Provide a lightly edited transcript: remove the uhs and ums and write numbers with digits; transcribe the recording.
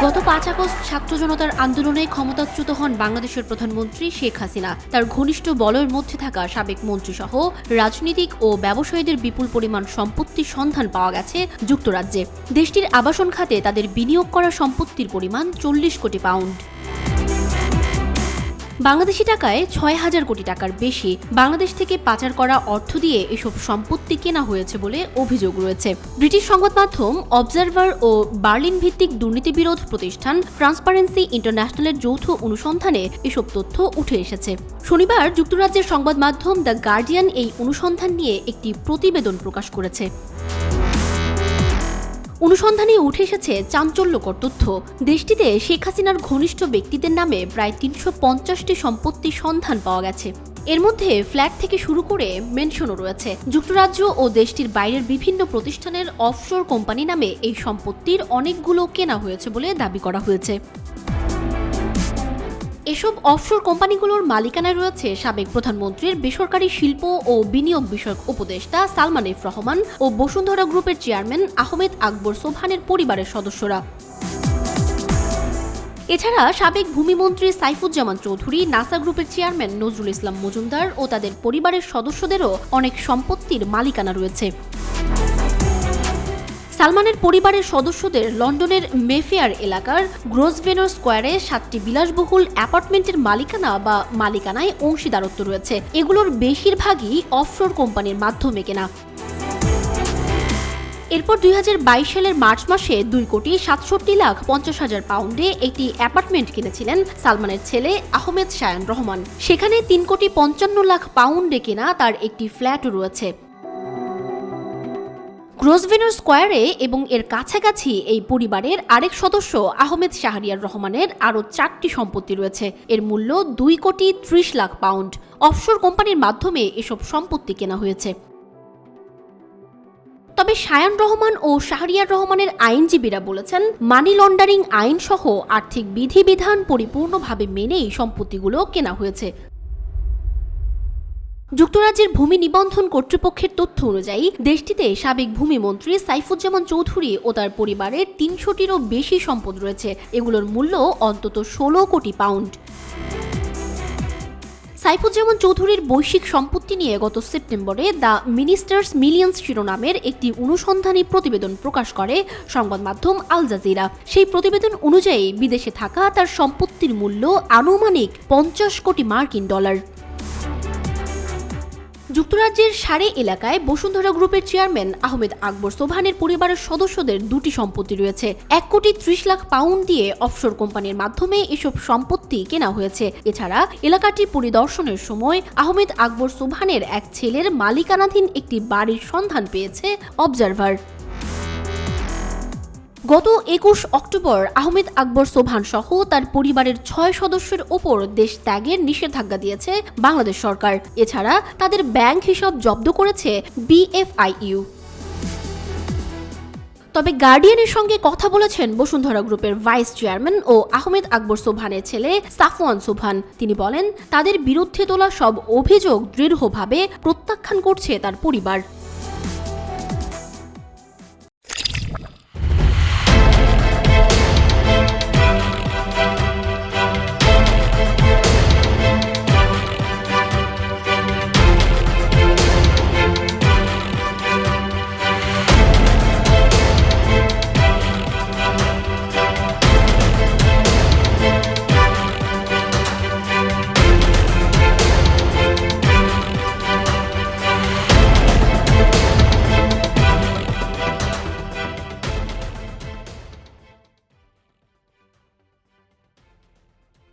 গত ৫ আগস্ট ছাত্র জনতার আন্দোলনে ক্ষমতাচ্যুত হন বাংলাদেশের প্রধানমন্ত্রী শেখ হাসিনা। তার ঘনিষ্ঠ বলয়ের মধ্যে থাকা সাবেক মন্ত্রীসহ রাজনীতিক ও ব্যবসায়ীদের বিপুল পরিমাণ সম্পত্তির সন্ধান পাওয়া গেছে যুক্তরাজ্যে। দেশটির আবাসন খাতে তাদের বিনিয়োগ করা সম্পত্তির পরিমাণ ৪০ কোটি পাউন্ড। বাংলাদেশি টাকায় ৬,০০০ কোটি টাকার বেশি বাংলাদেশ থেকে পাচার করা অর্থ দিয়ে এসব সম্পত্তি কেনা হয়েছে বলে অভিযোগ রয়েছে। ব্রিটিশ সংবাদ মাধ্যম অবজারভার ও বার্লিন ভিত্তিক দুর্নীতিবিরোধ প্রতিষ্ঠান ট্রান্সপারেন্সি ইন্টারন্যাশনালের যৌথ অনুসন্ধানে এসব তথ্য উঠে এসেছে। শনিবার যুক্তরাজ্যের সংবাদ মাধ্যম দ্য গার্ডিয়ান এই অনুসন্ধান নিয়ে একটি প্রতিবেদন প্রকাশ করেছে। অনুসন্ধানে উঠে এসেছে চাঞ্চল্যকর তথ্য। দেশটিতে শেখ হাসিনার ঘনিষ্ঠ ব্যক্তিদের নামে প্রায় ৩৫০টি সম্পত্তির সন্ধান পাওয়া গেছে। এর মধ্যে ফ্ল্যাট থেকে শুরু করে মেনশনও রয়েছে। যুক্তরাজ্য ও দেশটির বাইরের বিভিন্ন প্রতিষ্ঠানের অফশোর কোম্পানি নামে এই সম্পত্তির অনেকগুলো কেনা হয়েছে বলে দাবি করা হয়েছে। এসব অফশোর কোম্পানিগুলোর মালিকানায় রয়েছে সাবেক প্রধানমন্ত্রীর বেসরকারি শিল্প ও বিনিয়োগ বিষয়ক উপদেষ্টা সালমান এফ রহমান ও বসুন্ধরা গ্রুপের চেয়ারম্যান আহমেদ আকবর সোবহানের পরিবারের সদস্যরা। এছাড়া সাবেক ভূমিমন্ত্রী সাইফুজ্জামান চৌধুরী, নাসা গ্রুপের চেয়ারম্যান নজরুল ইসলাম মজুমদার ও তাদের পরিবারের সদস্যদেরও অনেক সম্পত্তির মালিকানা রয়েছে। সালমানের পরিবারের সদস্যদের লন্ডনের মেফেয়ার এলাকার গ্রোসভেনর স্কোয়ারে 7টি বিলাসবহুল অ্যাপার্টমেন্টের মালিকানা বা মালিকানায় অংশীদারত্ব রয়েছে। এগুলোর বেশিরভাগই অফশোর কোম্পানির মাধ্যমে কেনা। এরপর ২০২২ সালের মার্চ মাসে ২,৬৭,৫০,০০০ পাউন্ডে একটি অ্যাপার্টমেন্ট কিনেছিলেন সালমানের ছেলে আহমেদ শায়ান রহমান। সেখানে ৩,৫৫,০০,০০০ পাউন্ডে কেনা তার একটি ফ্ল্যাটও রয়েছে। গ্রোসভেনর স্কোয়ারে এবং এর কাছাকাছি এই পরিবারের আরেক সদস্য আহমেদ শাহরিয়ার রহমানের আরও 4টি সম্পত্তি রয়েছে। এর মূল্য ২,৩০,০০,০০০ পাউন্ড। অফশোর কোম্পানির মাধ্যমে এসব সম্পত্তি কেনা হয়েছে। তবে শায়ান রহমান ও শাহরিয়ার রহমানের আইনজীবীরা বলেছেন, মানি লন্ডারিং আইন সহ আর্থিক বিধিবিধান পরিপূর্ণভাবে মেনেই সম্পত্তিগুলো কেনা হয়েছে। যুক্তরাজ্যের ভূমি নিবন্ধন কর্তৃপক্ষের তথ্য অনুযায়ী দেশটিতে সাবেক ভূমিমন্ত্রী সাইফুজ্জামান চৌধুরী ও তার পরিবারের ৩০০টিরও বেশি সম্পদ রয়েছে। এগুলোর মূল্য অন্তত ১৬ কোটি পাউন্ড। সাইফুজ্জামান চৌধুরীর বৈশ্বিক সম্পত্তি নিয়ে গত সেপ্টেম্বরে দ্য মিনিস্টার্স মিলিয়ন্স শিরোনামের একটি অনুসন্ধানী প্রতিবেদন প্রকাশ করে সংবাদ মাধ্যম আল জাজিরা। সেই প্রতিবেদন অনুযায়ী বিদেশে থাকা তার সম্পত্তির মূল্য আনুমানিক ৫০ কোটি মার্কিন ডলার। যুক্তরাজ্যের সারে এলাকায় বসুন্ধরা গ্রুপের চেয়ারম্যান আহমেদ আকবর সোবহানের পরিবারের সদস্যদের 2টি সম্পত্তি রয়েছে। ১,৩০,০০,০০০ পাউন্ড দিয়ে অফশোর কোম্পানির মাধ্যমে এসব সম্পত্তি কেনা হয়েছে। এছাড়া এলাকাটি পরিদর্শনের সময় আহমেদ আকবর সোবহানের এক ছেলের মালিকানাধীন একটি বাড়ির সন্ধান পেয়েছে অবজারভার। গত ২১ অক্টোবর আহমেদ আকবর সোবহান সহ তার পরিবারের ৬ সদস্যের ওপর দেশ ত্যাগের নিষেধাজ্ঞা দিয়েছে বাংলাদেশ সরকার। এছাড়া তাদের ব্যাংক হিসাব জব্দ করেছে BFIU। তবে গার্ডিয়ানের সঙ্গে কথা বলেছেন বসুন্ধরা গ্রুপের ভাইস চেয়ারম্যান ও আহমেদ আকবর সোবহানের ছেলে সাফওয়ান সোবহান। তিনি বলেন, তাদের বিরুদ্ধে তোলা সব অভিযোগ দৃঢ়ভাবে প্রত্যাখ্যান করছে তার পরিবার।